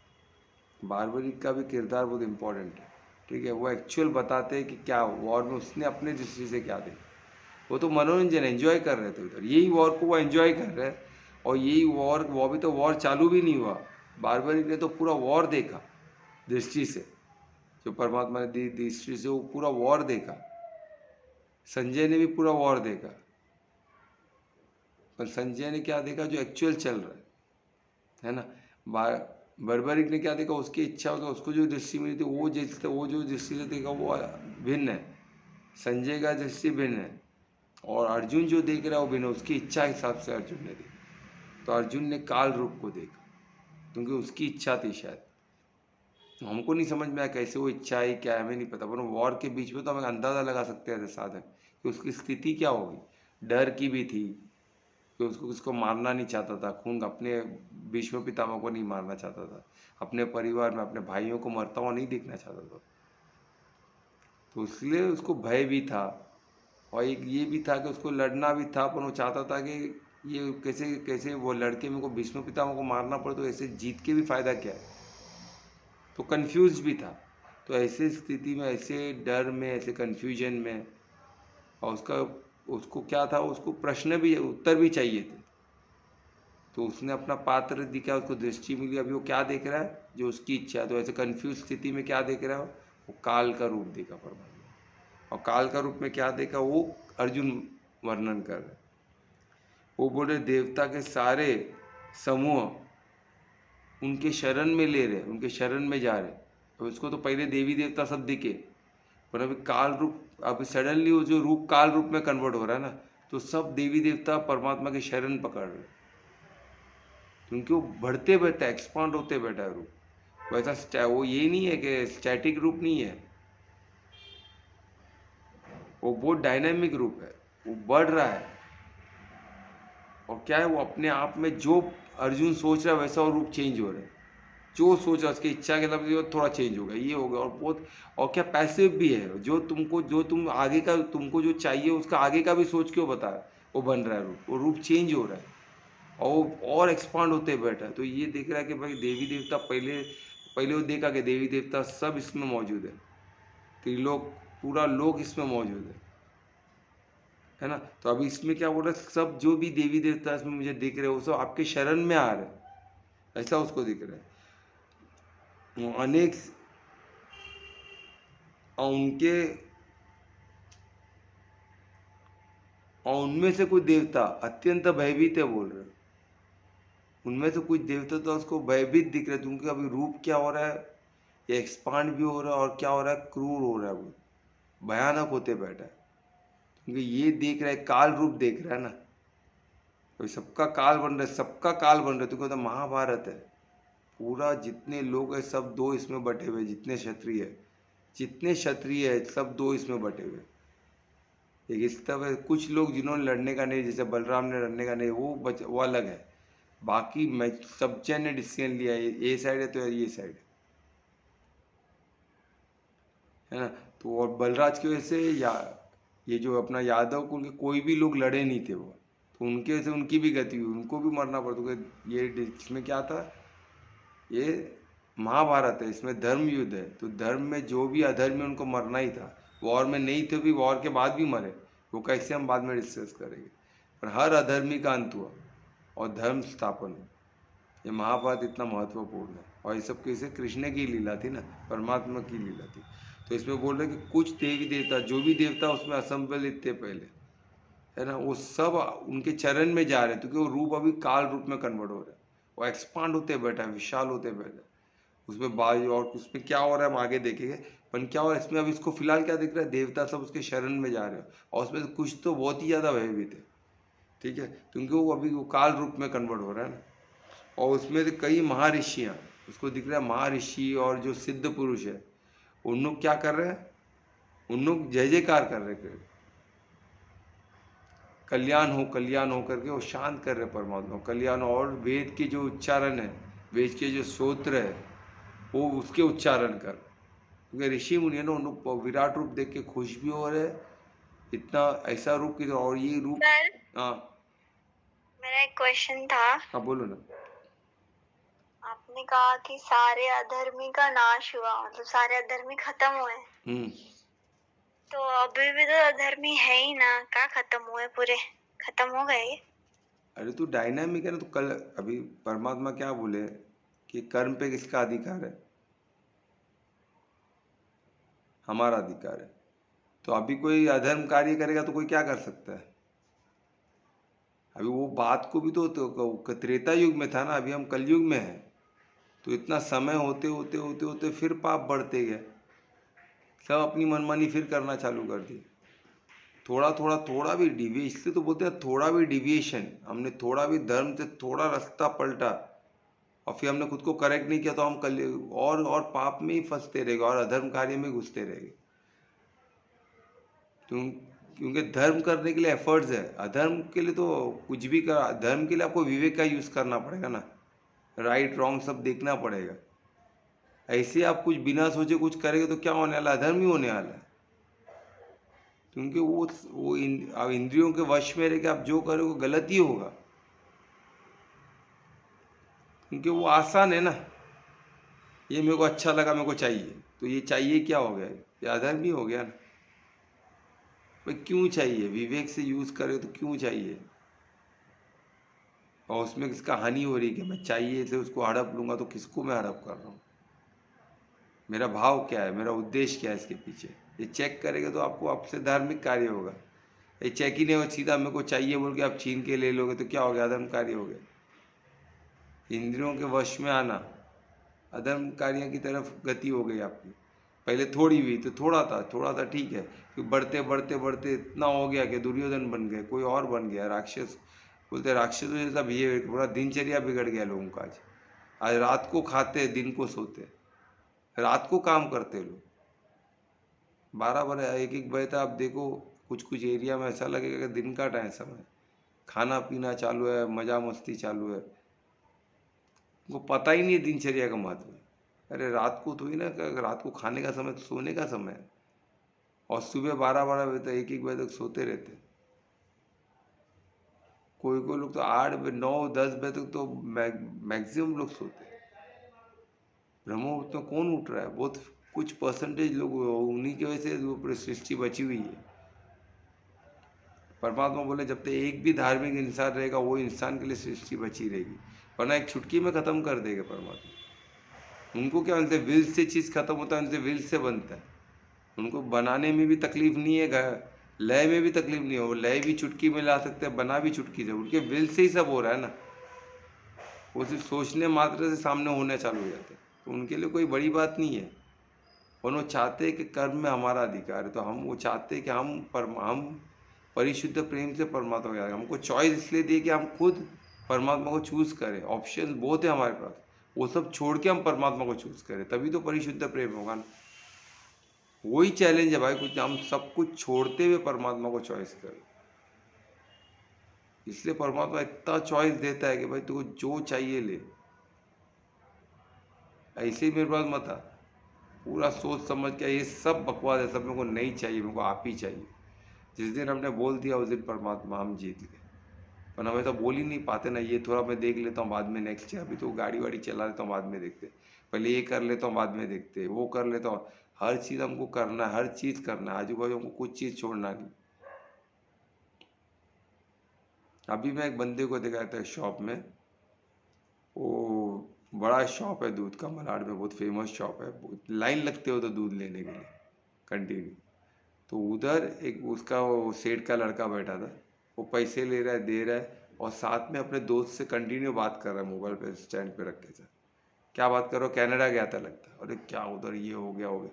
बारबरिक का भी किरदार बहुत इंपॉर्टेंट है, ठीक है, वो एक्चुअल बताते हैं कि क्या वॉर में उसने अपने दृष्टि से क्या देखा। वो तो मनोरंजन एंजॉय कर रहे थे उधर, यही वॉर को वो एंजॉय कर रहे हैं, और यही वॉर, वो अभी तो वॉर चालू भी नहीं हुआ, बारबरिक ने तो पूरा वॉर देखा दृष्टि से, जो परमात्मा ने दी दृष्टि से वो पूरा वॉर देखा। संजय ने भी पूरा वॉर देखा, पर संजय ने क्या देखा, जो एक्चुअल चल रहा है ना। बर्बरिक ने क्या देखा, उसकी इच्छा होगा, उसको जो दृष्टि मिली थी वो जैसे, वो जो दृष्टि से देखा वो भिन्न है, संजय का दृष्टि भिन्न है, और अर्जुन जो देख रहा है वो भिन्न, उसकी इच्छा के हिसाब से अर्जुन ने देखा। तो अर्जुन ने काल रूप को देखा, क्योंकि उसकी इच्छा थी शायद, हमको नहीं समझ में आया कैसे वो इच्छा है क्या है, हमें नहीं पता, पर वॉर के बीच में तो हमें अंदाजा लगा सकते हैं साधक कि उसकी स्थिति क्या होगी। डर की भी थी कि उसको किसको मारना नहीं चाहता था, खून अपने भीष्म पितामह को नहीं मारना चाहता था, अपने परिवार में अपने भाइयों को मरता हुआ नहीं देखना चाहता था, तो इसलिए उसको भय भी था, और एक ये भी था कि उसको लड़ना भी था, पर वो चाहता था कि ये कैसे कैसे वो लड़के मेरे को भीष्म पितामह को मारना पड़े, तो ऐसे जीत के भी फायदा क्या है, तो कंफ्यूज भी था। तो ऐसे स्थिति में, ऐसे डर में, ऐसे कंफ्यूजन में, और उसको क्या था, उसको प्रश्न भी, उत्तर भी चाहिए थे, तो उसने अपना पात्र दिखा, उसको दृष्टि मिली, अभी वो क्या देख रहा है, जो उसकी इच्छा है। तो ऐसे कंफ्यूज स्थिति में क्या देख रहा है, वो काल का रूप देखा परमात्मा, और काल का रूप में क्या देखा वो अर्जुन वर्णन कर रहे, वो बोले देवता के सारे समूह उनके शरण में ले रहे, उनके शरण में जा रहे। तो उसको तो पहले देवी देवता सब दिखे, पर अभी काल रूप, अभी सडनली वो जो रूप काल रूप में कन्वर्ट हो रहा है ना, तो सब देवी देवता परमात्मा के शरण पकड़ रहे, क्योंकि वो बढ़ते बैठा है, एक्सपांड होते बैठा है रूप, वैसा वो ये नहीं है कि स्टैटिक रूप नहीं है, वो बहुत डायनामिक रूप है, वो बढ़ रहा है, और क्या है, वो अपने आप में जो अर्जुन सोच रहा है वैसा वो रूप चेंज हो रहा है, जो सोच रहा है उसकी इच्छा के लफ्ज थोड़ा चेंज होगा, ये होगा, और बहुत, और क्या पैसिव भी है, जो तुमको, जो तुम आगे का, तुमको जो चाहिए उसका आगे का भी सोच क्यों बता रहा है, वो बन रहा है रूप, वो रूप चेंज हो रहा है, और वो और एक्सपांड होते बैठा है। तो ये देख रहा है कि भाई देवी देवता पहले पहले वो देखा कि देवी देवता सब इसमें मौजूद है, त्रिलोक, पूरा लोक इसमें मौजूद है ना। तो अभी इसमें क्या बोल रहा है, सब जो भी देवी देवता इसमें मुझे दिख रहे हैं वो सब आपके शरण में आ रहे हैं, ऐसा उसको दिख रहा है। अनेक, और उनके, और उनमें से कुछ देवता अत्यंत भयभीत है बोल रहे, उनमें से कुछ देवता तो उसको भयभीत दिख रहे थे, उनके अभी रूप क्या हो रहा है, ये एक्सपांड भी हो रहा है, और क्या हो रहा है, क्रूर हो रहा है, वो भयानक होते बैठा है, क्योंकि ये देख रहा है, काल रूप देख रहा है ना, तो सबका काल बन रहा है, सबका काल बन रहा है, तो महाभारत है पूरा, जितने लोग हैं सब दो इसमें बटे हुए, जितने क्षत्रिय है सब दो इसमें बटे हुए, एक इस तरह कुछ लोग जिन्होंने लड़ने का नहीं, जैसे बलराम ने लड़ने का नहीं, वो अलग है, बाकी मैं सब जन ने डिसीजन लिया ये साइड है तो ये साइड है ना। तो और बलराज की वजह से ये जो अपना यादव कुल के कोई भी लोग लड़े नहीं थे, वो तो उनके वजह से उनकी भी गति हुई, उनको भी मरना पड़ता, ये इसमें क्या था, ये महाभारत है, इसमें धर्म युद्ध है, तो धर्म में जो भी अधर्म है उनको मरना ही था, वॉर में नहीं थे भी, वॉर के बाद भी मरे, वो कैसे हम बाद में डिस्कस करेंगे, पर हर अधर्मी का अंत हुआ और धर्म स्थापन हुआ। ये महाभारत इतना महत्वपूर्ण है, और ये सब कैसे कृष्ण की लीला थी ना, परमात्मा की लीला थी। तो इसमें बोल रहे कि कुछ देवी देवता, जो भी देवता उसमें असंबलित थे पहले, है ना, वो सब उनके चरण में जा रहे, क्योंकि वो रूप अभी काल रूप में कन्वर्ट हो रहा है, वो एक्सपांड होते बैठा है, विशाल होते बैठा है, उसमें बाजू, और उसमें क्या हो रहा है हम आगे देखेंगे, पर क्या हो रहा है इसमें, अभी इसको फिलहाल क्या दिख रहा है, देवता सब उसके शरण में जा रहे हैं, और उसमें कुछ तो बहुत ही ज़्यादा भयभीत है, ठीक है, क्योंकि वो अभी वो काल रूप में कन्वर्ट हो रहा है ना। और उसमें से कई महर्षियाँ, उसको दिख रहा है महर्षि और जो सिद्ध पुरुष है, उन लोग क्या कर रहे हैं, उन लोग जय जयकार कर रहे हैं, कल्याण हो करके वो शांत कर रहे परमात्मा। कल्याण और वेद के जो उच्चारण है, वेद के जो सूत्र है, वो उसके उच्चारण कर। क्योंकि ऋषि मुनि है ना, उन लोग विराट रूप देख के खुश भी हो रहे, इतना ऐसा रूप की, और ये रूप। सर, हाँ मेरा एक क्वेश्चन था। हाँ बोलो ना। आपने कहा कि सारे अधर्मी का नाश हुआ, मतलब सारे अधर्मी खत्म हुए, तो अभी भी तो अधर्मी है ही ना, क्या खत्म हुए? पूरे खत्म हो गए? अरे तू डायनामिक है ना, तो कल अभी परमात्मा क्या बोले कि कर्म पे किसका अधिकार है? हमारा अधिकार है। तो अभी कोई अधर्म कार्य करेगा तो कोई क्या कर सकता है? अभी वो बात को भी तो त्रेता युग में था ना, अभी हम कलयुग में हैं। तो इतना समय होते होते होते होते फिर पाप बढ़ते गए, सब अपनी मनमानी फिर करना चालू कर दी। थोड़ा भी डिविएशन, इसलिए तो बोलते हैं थोड़ा भी डिविएशन, हमने थोड़ा भी धर्म से थोड़ा रास्ता पलटा और फिर हमने खुद को करेक्ट नहीं किया, तो हम कल और पाप में ही फंसते रहेंगे और अधर्म कार्य में घुसते रहेंगे। क्योंकि धर्म करने के लिए एफर्ट्स है, अधर्म के लिए तो कुछ भी कर। धर्म के लिए आपको विवेक का यूज करना पड़ेगा ना, राइट रॉन्ग सब देखना पड़ेगा। ऐसे आप कुछ बिना सोचे कुछ करेंगे तो क्या होने वाला है? अधर्म ही होने वाला है। क्योंकि वो इंद्रियों के वश में रह के आप जो करोगे वो गलत ही होगा, क्योंकि वो आसान है ना। ये मेरे को अच्छा लगा, मेरे को चाहिए, तो ये चाहिए क्या हो गया? ये अधर्म ही हो गया ना। भाई क्यों चाहिए? विवेक से यूज करे तो क्यों चाहिए? और उसमें किसका हानि हो रही है कि मैं चाहिए से उसको हड़प लूंगा, तो किसको मैं हड़प कर रहा हूँ? मेरा भाव क्या है, मेरा उद्देश्य क्या है इसके पीछे? ये चेक करेगा तो आपको आपसे धार्मिक कार्य होगा। ये चेक ही नहीं हो, सीधा मेरे को चाहिए बोल के आप छीन के ले लोगे तो क्या हो गया? अधर्म कार्य हो गया। इंद्रियों के वश में आना अधर्म कार्य की तरफ गति हो गई आपकी। पहले थोड़ी हुई तो थोड़ा था ठीक है, फिर बढ़ते बढ़ते बढ़ते इतना हो गया कि दुर्योधन बन गए, कोई और बन गया, राक्षस। बोलते राक्षसों जैसा बिहेवियर, पूरा दिनचर्या बिगड़ गया लोगों का। आज आज रात को खाते, दिन को सोते, रात को काम करते लोग। 12 12 1 1 बजे तक आप देखो, कुछ कुछ एरिया में ऐसा लगेगा कि दिन का टाइम समय, खाना पीना चालू है, मजा मस्ती चालू है, वो पता ही नहीं है दिनचर्या का महत्व। अरे रात को तो ही ना, रात को खाने का समय तो सोने का समय है, और सुबह 12 12 बजे तक 1 1 बजे तक सोते रहते। कोई कोई लोग तो 8 9 10 बजे तक तो मैक्सिमम लोग सोते। ब्रह्म मुहूर्त में कौन उठ रहा है? बहुत कुछ परसेंटेज लोग, उन्हीं की वजह से वो पूरी सृष्टि बची हुई है। परमात्मा बोले जब तक एक भी धार्मिक इंसान रहेगा, वो इंसान के लिए सृष्टि बची रहेगी, वरना एक चुटकी में खत्म कर देगा परमात्मा। उनको क्या मिलता है? विल से चीज खत्म होता है, उनसे विल से बनता है। उनको बनाने में भी तकलीफ नहीं है, लय में भी तकलीफ नहीं है, वो लय भी चुटकी में ला सकते हैं, बना भी चुटकी से। उनके विल से ही सब हो रहा है ना, वो सिर्फ सोचने मात्र से सामने होने चालू हो जाते हैं। तो उनके लिए कोई बड़ी बात नहीं है। और वो चाहते हैं कि कर्म में हमारा अधिकार है, तो हम वो चाहते हैं कि हम परिशुद्ध प्रेम से परमात्मा को, हमको चॉइस इसलिए दिए कि हम खुद परमात्मा को चूज करें। ऑप्शन बहुत है हमारे पास, वो सब छोड़ के हम परमात्मा को चूज करें, तभी तो परिशुद्ध प्रेम होगा ना। वही चैलेंज है भाई, कुछ हम सब कुछ छोड़ते हुए परमात्मा को चॉइस करें। इसलिए परमात्मा इतना चॉइस देता है कि भाई तू जो चाहिए ले। ऐसे ही मेरे पास मत आ, पूरा सोच समझ के, ये सब बकवास है, सब मेरे को नहीं चाहिए, मेरे को आप ही चाहिए। जिस दिन हमने बोल दिया उस दिन परमात्मा हम जीत गए। पर हम ऐसा बोल ही नहीं पाते ना, ये थोड़ा मैं देख लेता हूँ बाद में, नेक्स्ट है, अभी तो गाड़ी वाड़ी चला लेता हूँ बाद में देखते, पहले ये कर लेता हूँ बाद में देखते, वो कर लेता हूँ। हर चीज़ हमको करना है, हर चीज़ करना है, आजू बाजू हमको कुछ चीज़ छोड़ना नहीं। अभी मैं एक बंदे को देखा था शॉप में, वो बड़ा शॉप है दूध का, मलाड में बहुत फेमस शॉप है, लाइन लगते हो तो दूध लेने के लिए कंटिन्यू। तो उधर एक उसका वो सेठ का लड़का बैठा था, वो पैसे ले रहा है, दे रहा है, और साथ में अपने दोस्त से कंटिन्यू बात कर रहा है, मोबाइल पे स्टैंड पे रख के। सर क्या बात कर रहे हो? कनाडा गया था लगता है। अरे क्या उधर ये हो गया हो गया।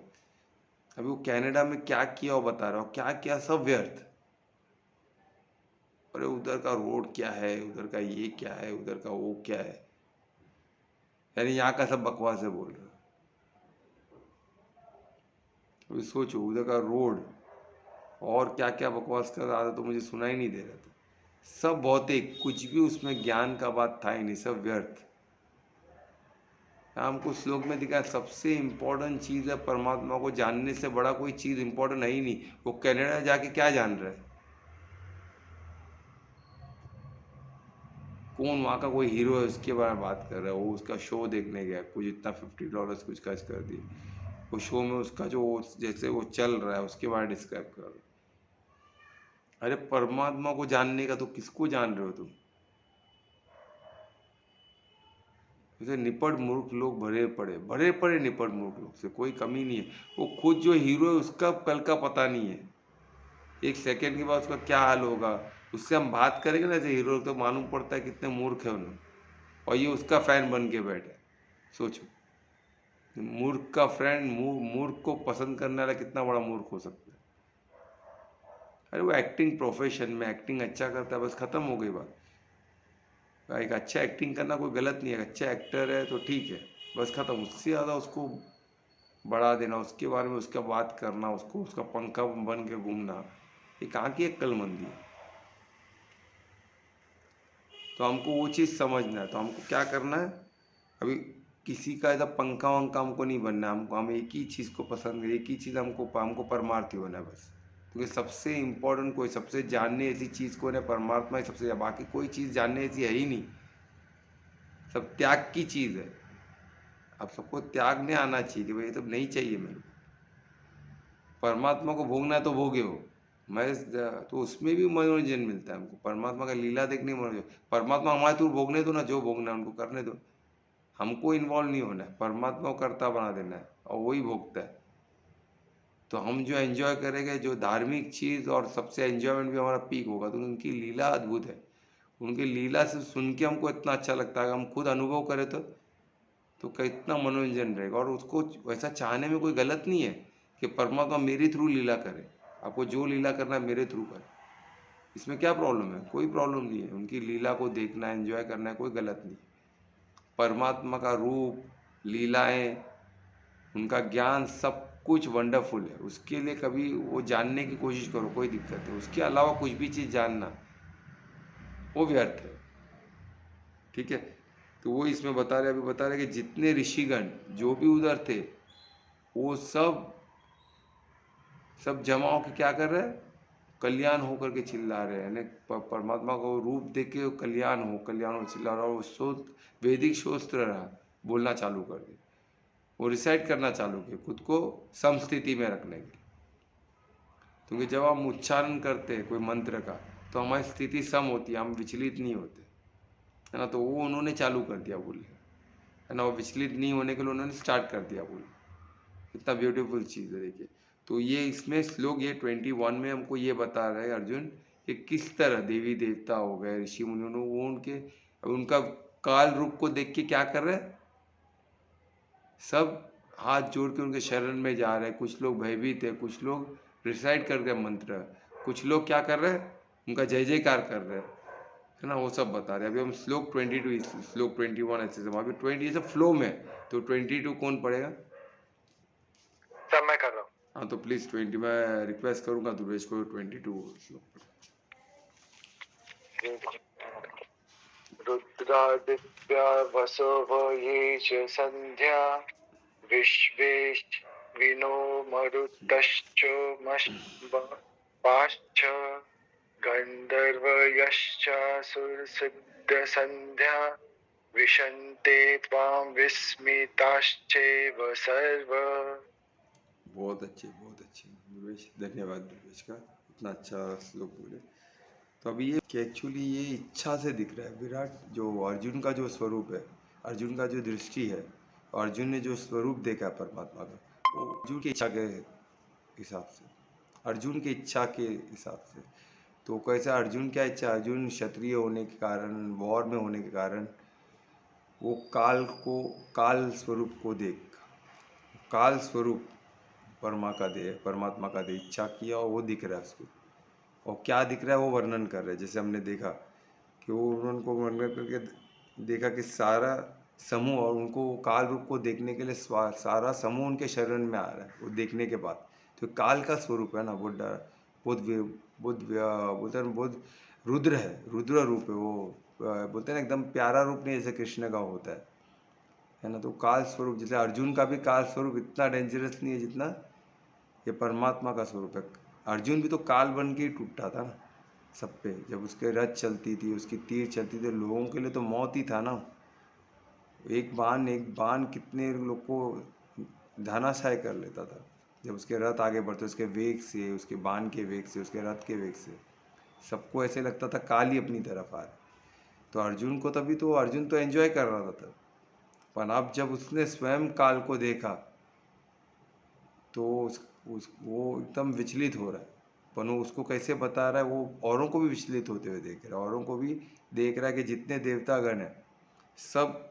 अभी वो कनाडा में क्या किया वो बता रहा हो, क्या क्या सब व्यर्थ। अरे उधर का रोड क्या है, उधर का ये क्या है, उधर का वो क्या है, यानी यहाँ का सब बकवास है बोल रहा। अभी सोचो उधर का रोड और क्या क्या बकवास कर रहा था, तो मुझे सुना ही नहीं दे रहा था। सब भौतिक, कुछ भी उसमें ज्ञान का बात था ही नहीं, सब व्यर्थ। हमको श्लोक में दिखा सबसे इम्पोर्टेंट चीज़ है परमात्मा को जानने से बड़ा कोई चीज़ इम्पोर्टेंट है ही नहीं। वो कनाडा जाके क्या जान रहा है? कौन वहाँ का कोई हीरो है उसके बारे में बात कर रहा है? वो उसका शो देखने गया, कुछ इतना $50 कुछ खर्च कर दिए, वो शो में उसका जो जैसे वो चल रहा है उसके बारे में डिस्क्राइब कर रहा है। अरे परमात्मा को जानने का तो किसको जान रहे हो तुम? जैसे निपट मूर्ख लोग भरे पड़े निपट मूर्ख लोग से कोई कमी नहीं है। वो खुद जो हीरो है उसका कल का पता नहीं है, एक सेकेंड के बाद उसका क्या हाल होगा। उससे हम बात करेंगे ना जैसे हीरो, तो मालूम पड़ता है कितने मूर्ख है उन्होंने, और ये उसका फैन बन के बैठे। सोचो, मूर्ख का फ्रेंड, मूर्ख को पसंद करने वाला कितना बड़ा मूर्ख हो सकता है। अरे वो एक्टिंग प्रोफेशन में एक्टिंग अच्छा करता है, बस खत्म हो गई बात। एक अच्छा एक्टिंग करना कोई गलत नहीं है, अच्छा एक्टर है तो ठीक है, बस खत्म। उससे ज़्यादा उसको बढ़ा देना, उसके बारे में उसका बात करना, उसको उसका पंखा बन के घूमना, ये कहाँ की अक्लमंदी है? तो हमको वो चीज़ समझना है। तो हमको क्या करना है, अभी किसी का ऐसा पंखा वंखा हमको नहीं बनना है। हमको, हम एक ही चीज़ को पसंद है, एक ही चीज़ हमको परमार्थी होना है बस। क्योंकि सबसे इम्पोर्टेंट कोई सबसे जानने ऐसी चीज़ को है परमात्मा ही सबसे, बाकी कोई चीज़ जानने ऐसी है ही नहीं, सब त्याग की चीज़ है। अब सबको त्याग नहीं आना चाहिए कि भाई ये तो नहीं चाहिए मेरे को, परमात्मा को भोगना है तो भोगे हो। मैं तो उसमें भी मनोरंजन मिलता है हमको, परमात्मा का लीला देखने में मनोरंजन। परमात्मा हमारे थ्रू भोगने दो ना, जो भोगना है उनको करने दो, हमको इन्वॉल्व नहीं होना है, परमात्मा को कर्ता बना देना है और वही भोगता है। तो हम जो एंजॉय करेंगे, जो धार्मिक चीज़, और सबसे एंजॉयमेंट भी हमारा पीक होगा, तो उनकी लीला अद्भुत है। उनकी लीला से सुन के हमको इतना अच्छा लगता है, हम खुद अनुभव करें तो कितना मनोरंजन रहेगा। और उसको वैसा चाहने में कोई गलत नहीं है कि परमात्मा मेरे थ्रू लीला करे, आपको जो लीला करना है मेरे थ्रू करे, इसमें क्या प्रॉब्लम है? कोई प्रॉब्लम नहीं है। उनकी लीला को देखना, एंजॉय करना है, कोई गलत नहीं। परमात्मा का रूप, लीलाएं, उनका ज्ञान सब कुछ वंडरफुल है। उसके लिए कभी वो जानने की कोशिश करो, कोई दिक्कत है। उसके अलावा कुछ भी चीज़ जानना वो व्यर्थ है, ठीक है। तो वो इसमें बता रहे, अभी बता रहे कि जितने ऋषिगण जो भी उधर थे, वो सब जमा होकर क्या कर रहे हैं? कल्याण होकर के चिल्ला रहे हैं, यानी परमात्मा को रूप देख के कल्याण हो चिल्ला रहा। और वो वैदिक शोस्त्र रहा, बोलना चालू कर दे, वो रिसाइट करना चालू किए खुद को समस्थिति में रखने के लिए। क्योंकि जब हम उच्चारण करते हैं कोई मंत्र का, तो हमारी स्थिति सम होती है, हम विचलित नहीं होते, है ना। तो वो उन्होंने चालू कर दिया बोलने, है ना। वो विचलित नहीं होने के लिए उन्होंने स्टार्ट कर दिया बोलना। कितना ब्यूटीफुल चीज़ है, देखिए। तो ये इसमें श्लोक ये 21 में हमको ये बता रहे हैं अर्जुन कि किस तरह देवी देवता हो गए, ऋषि मुनि, वो उनका काल रूप को देख के क्या कर रहे हैं? सब हाथ जोड़ के उनके शरण में जा रहे हैं। कुछ लोग भयभीत है, कुछ लोग रिसाइट कर रहे मंत्र, कुछ लोग क्या कर रहे हैं? उनका जय जयकार कर रहे हैं, है ना। वो सब बता रहे हैं। अभी हम श्लोक 22, श्लोक 21 ऐसे से अभी 20 से फ्लो में, तो 22 कौन पढ़ेगा? सब मैं कर रहा हूँ। हाँ, तो प्लीज 20 मैं रिक्वेस्ट करूंगा दुर्वेश को 22 श्लोक। रुद्रादित्या वसव ये च संध्या विश्वेश्विनो मरुतश्च पाश्च गंधर्वयश्च सुरसिद्धसन्ध्या विशन्ते त्वां विस्मिताश्चैव सर्व। बहुत अच्छे दुर्वेश, धन्यवाद दुर्वेश का, इतना अच्छा श्लोक बोले। तो अभी ये कि एक्चुअली ये इच्छा से दिख रहा है विराट, जो अर्जुन का जो स्वरूप है, अर्जुन का जो दृष्टि है, अर्जुन ने जो स्वरूप देखा है परमात्मा का, वो अर्जुन की इच्छा के हिसाब से, अर्जुन की इच्छा के हिसाब से। तो कैसा अर्जुन क्या इच्छा? अर्जुन क्षत्रिय होने के कारण, वॉर में होने के कारण, वो काल स्वरूप को देख, काल स्वरूप परमात्मा का दे इच्छा किया, और वो दिख रहा है उसको। और क्या दिख रहा है वो वर्णन कर रहे हैं। जैसे हमने देखा कि वो उनको वर्णन करके देखा कि सारा समूह, और उनको काल रूप को देखने के लिए सारा समूह उनके शरण में आ रहा है वो देखने के बाद। तो काल का स्वरूप है ना, बुद्ध रुद्र है, रुद्र रूप है वो। बोलते हैं ना एकदम प्यारा रूप नहीं जैसे कृष्ण का होता है ना। तो काल स्वरूप, जैसे अर्जुन का भी काल स्वरूप इतना डेंजरस नहीं है जितना ये परमात्मा का स्वरूप है। अर्जुन भी तो काल बन के ही टूटा था ना सब पे, जब उसके रथ चलती थी, उसकी तीर चलती थी, लोगों के लिए तो मौत ही था ना। एक बाण कितने लोग को धनाशाय कर लेता था। जब उसके रथ आगे बढ़ते, उसके वेग से, उसके बाण के वेग से, उसके रथ के वेग से, सबको ऐसे लगता था काल ही अपनी तरफ आ रहा। तो अर्जुन को तभी तो, अर्जुन तो एंजॉय कर रहा था तब। पर अब जब उसने स्वयं काल को देखा तो वो एकदम विचलित हो रहा है। पर वो उसको कैसे बता रहा है, वो औरों को भी विचलित होते हुए देख रहा है। औरों को भी देख रहा है कि जितने देवतागण हैं सब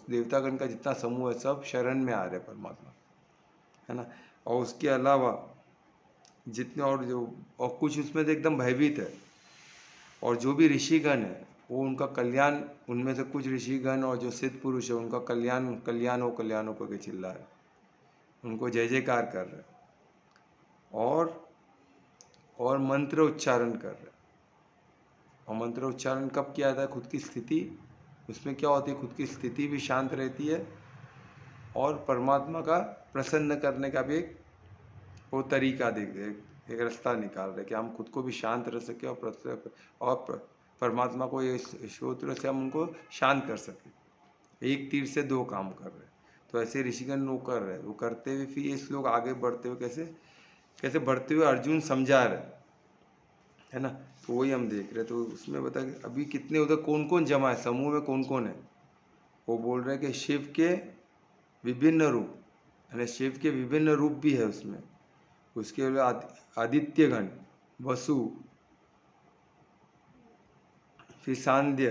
देवतागण का जितना समूह है सब शरण में आ रहे परमात्मा, है ना। और उसके अलावा जितने और कुछ उसमें से एकदम भयभीत है। और जो भी ऋषिगण है वो उनका कल्याण, उनमें से कुछ ऋषिगण और जो सिद्ध पुरुष है उनका कल्याण कल्याण हो करके चिल्ला रहे, उनको जय जयकार कर रहे और मंत्र उच्चारण कर रहे। और मंत्र उच्चारण कब किया जाता है? खुद की स्थिति, उसमें क्या होती है, खुद की स्थिति भी शांत रहती है और परमात्मा का प्रसन्न करने का भी एक वो तरीका देख एक रास्ता निकाल रहे कि हम खुद को भी शांत रह सके और परमात्मा को ये स्रोत्र से हम उनको शांत कर सके। एक तीर से दो काम कर रहे। तो ऐसे ऋषिगण वो कर रहे, वो करते हुए फिर ये श्लोक आगे बढ़ते हुए कैसे बढ़ते हुए अर्जुन समझा रहे, है ना। तो वही हम देख रहे। तो उसमें बता कि अभी कितने उधर कौन कौन जमा है, समूह में कौन कौन है। वो बोल रहे हैं कि शिव के विभिन्न रूप, यानी शिव के विभिन्न रूप भी है उसमें। उसके आदित्यगण, वसु, फिर सांध्य,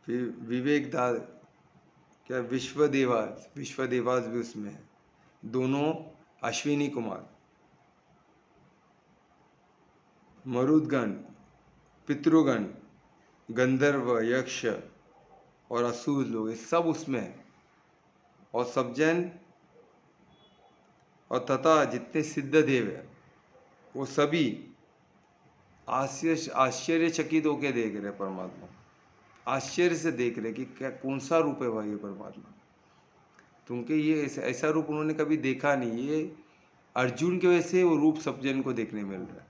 फिर विवेक दास, क्या विश्वदेवास भी उसमें है। दोनों अश्विनी कुमार, मरुदगण, पितृगण, गंधर्व, यक्ष और असुर लोग, ये सब उसमें है। और सब जन और तथा जितने सिद्ध देव है वो सभी आश्चर्यचकित होकर देख रहे परमात्मा, आश्चर्य से देख रहे कि क्या कौन सा रूप है भाई ये परमात्मा। क्योंकि ये ऐसा रूप उन्होंने कभी देखा नहीं। ये अर्जुन की वजह से वो रूप सब जन को देखने मिल रहा है।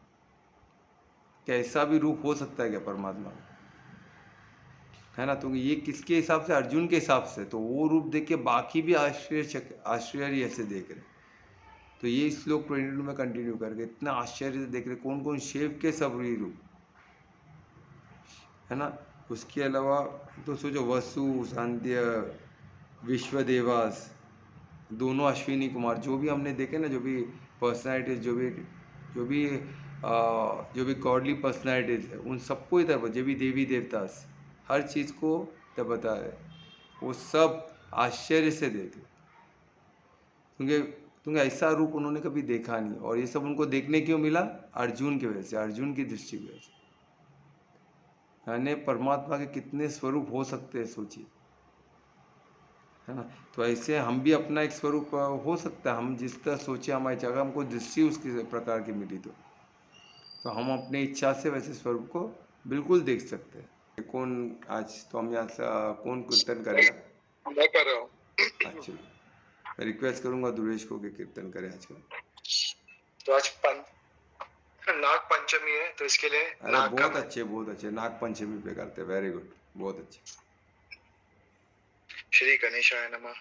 क्या ऐसा भी रूप हो सकता है क्या परमात्मा, है ना। तो ये किसके हिसाब से? अर्जुन के हिसाब से। तो वो रूप देख के बाकी भी आश्चर्य से देख रहे। तो ये श्लोक 22 में कंटिन्यू करके इतना आश्चर्य से देख रहे कौन कौन शिव के सब रूप, है ना। उसके अलावा तो सोचो वसु, सांध्य, विश्वदेवास, दोनों अश्विनी कुमार, जो भी हमने देखे ना, जो भी पर्सनैलिटीज, जो भी गॉडली पर्सनैलिटीज है, उन सबको इधर, जो भी देवी देवता, हर चीज़ को तब बता रहे। वो सब आश्चर्य से देखे क्योंकि ऐसा रूप उन्होंने कभी देखा नहीं। और ये सब उनको देखने क्यों मिला? अर्जुन की वजह से, अर्जुन की दृष्टि की वजह से। यानी परमात्मा के कितने स्वरूप हो सकते हैं सोचिए, है ना। तो ऐसे हम भी अपना एक स्वरूप हो सकता है। हम जिस तरह सोचे हमारी जगह हमको दृष्टि उसकी प्रकार की मिली तो हम अपनी इच्छा से वैसे स्वरूप को बिल्कुल देख सकते हैं। कौन आज तो हम यहाँ से कौन कीर्तन करेगा? मैं कर रहा हूँ। अच्छा, मैं रिक्वेस्ट करूंगा दुरेश को कि कीर्तन करे आज का। तो आज नाग पंचमी है तो इसके लिए अरे बहुत अच्छे नाग पंचमी पे करते, वेरी गुड, बहुत अच्छे। श्री गणेशाय नमः।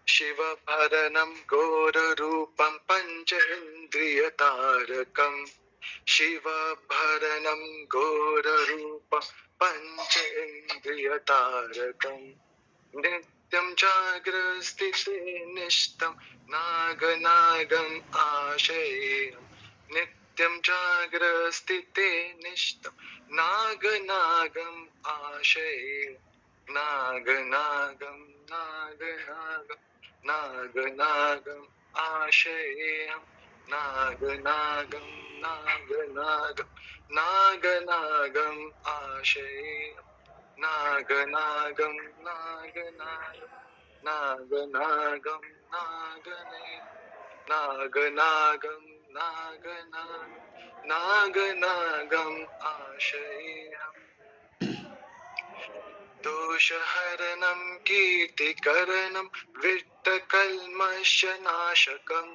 शिवभरणं घोररूपं पञ्चेन्द्रियतारकम् शिवभरणं घोररूपं पञ्चेन्द्रियतारकम् नित्यं जाग्रस्थिते निष्ठं नागनागम् आशयेयम् नित्यं जाग्रस्थिते निष्ठं नागनागम् आशयेयम् नागनागं नागनागं नागनागम् आशयेयम् नागनागं नागनागं नागनागम् आशयेयम् नागनागं नागनागं नागनागं नागने नाग नागम नाग नाग नागम आशयेयम् दोषहरणं कीर्तिकरणं विट्टकल्मषनाशकम्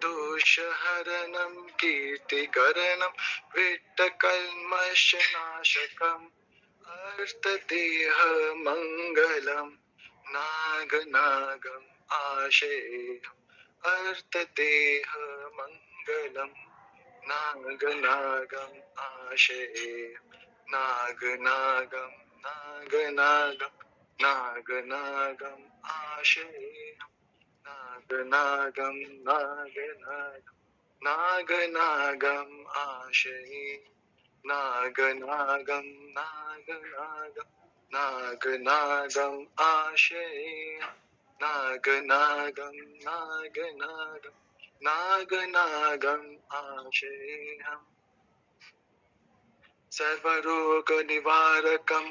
दोषहरणं कीर्तिकरणं विट्टकल्मषनाशकम् अर्थदेहमङ्गलं नागनागम् आशेयम् अर्थदेहमङ्गलं नागनागम् आशेयम् नागनागम् नागनागम् नागनागम् आशेयम् नागनागम् नागनागम् नागनागम् आशेयम् नागनागम् नागनागम् नागनागम् आशेयम् नागनागम् नागनागम् नागनागम् आशेयम् सर्वरोगनिवारकं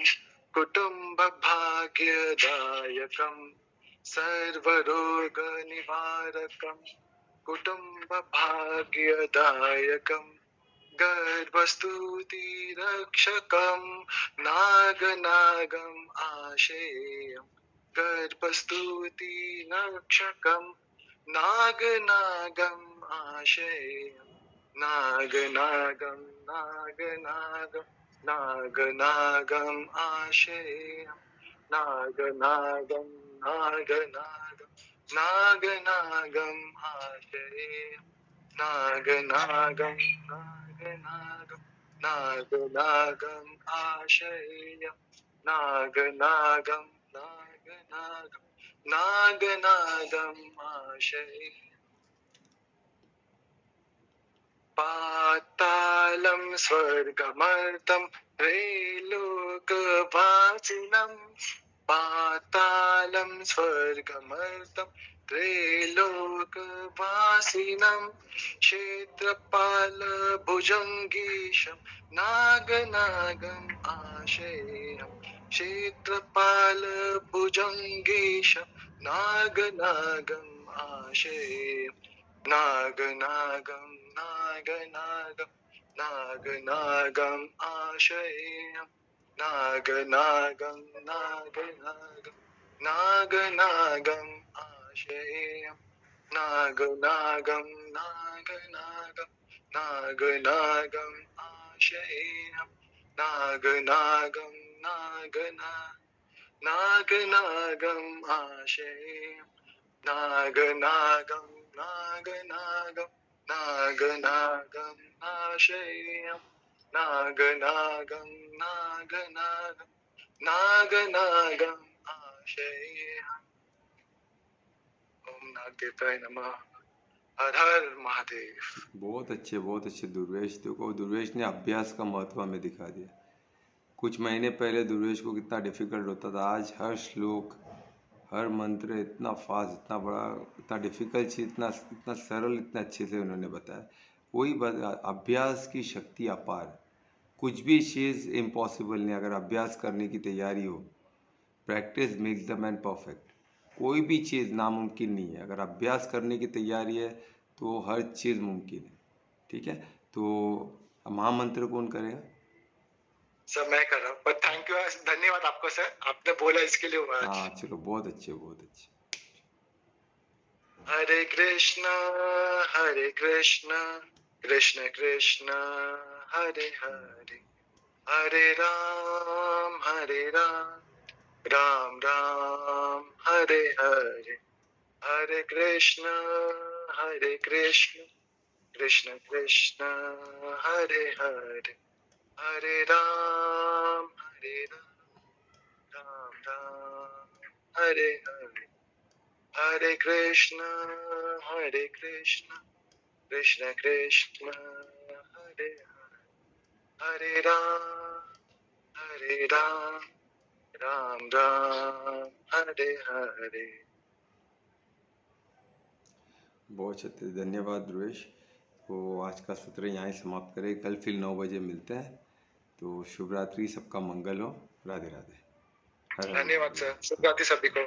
कुटुम्बभाग्यदायकं सर्वरोगनिवारकं कुटुम्बभाग्यदायकं गर्भस्तुतिरक्षकं नागनागम् आशेयम् गर्भस्तुतिरक्षकं नागनागम् आशेयम् नागनागम् नागनागम् नागनागम् आशेयम् नागनागम् नागनागम् नागनागम् आशेयम् नागनागम् नागनागम् नागनागम् आशेयम् नागनागम् नागनागम् नागनागम् आशेयम् पातालं स्वर्गमर्तं त्रैलोकवासिनं पातालं स्वर्गमर्तं त्रैलोकवासिनं क्षेत्रपालभुजङ्गीशं नागनागम् आशेयम् क्षेत्रपालभुजङ्गीशं नागनागम् आशेयम् नागनागम् नागनागम् नागनागम् आशेयम् नागनागम् नागनागम् नागनागम् आशेयम् नागनागम् नागनागम् नागनागम् आशेयम् नागनागम् नागनागम् आशेयम् नागनागम् नागनागम् नागनागम् आशेयम् नागनागम् नागनागम् नागनागम् आशेयम् ओम नागदेवताय नमः। हर हर महादेव। बहुत अच्छे दुर्वेश। देखो दुर्वेश ने अभ्यास का महत्व हमें दिखा दिया। कुछ महीने पहले दुर्वेश को कितना डिफिकल्ट होता था, आज हर श्लोक हर मंत्र इतना फास्ट, इतना बड़ा, इतना डिफिकल्ट चीज इतना सरल, इतना अच्छे से उन्होंने बताया। वही अभ्यास की शक्ति अपार। कुछ भी चीज़ इम्पॉसिबल नहीं अगर अभ्यास करने की तैयारी हो। Practice makes the man perfect. कोई भी चीज़ नामुमकिन नहीं है, अगर अभ्यास करने की तैयारी है तो हर चीज़ मुमकिन है। ठीक है, तो महामंत्र कौन करेगा? सर मैं कर रहा हूँ, पर थैंक यू, धन्यवाद आपको सर, आपने बोला इसके लिए। हाँ चलो, बहुत अच्छे। हरे कृष्णा कृष्ण कृष्ण हरे हरे, हरे राम राम राम हरे हरे, हरे कृष्ण कृष्ण कृष्ण हरे हरे, हरे राम राम राम हरे हरे, हरे कृष्ण कृष्ण कृष्ण हरे हरे, हरे राम राम राम हरे हरे। बहुत अच्छे, धन्यवाद ध्रुवेश। तो आज का सत्र यहाँ ही समाप्त करें, कल फिर 9 बजे मिलते हैं। तो शुभ रात्रि, सबका मंगल हो। राधे राधे। धन्यवाद सर, शुभ रात्रि सभी को।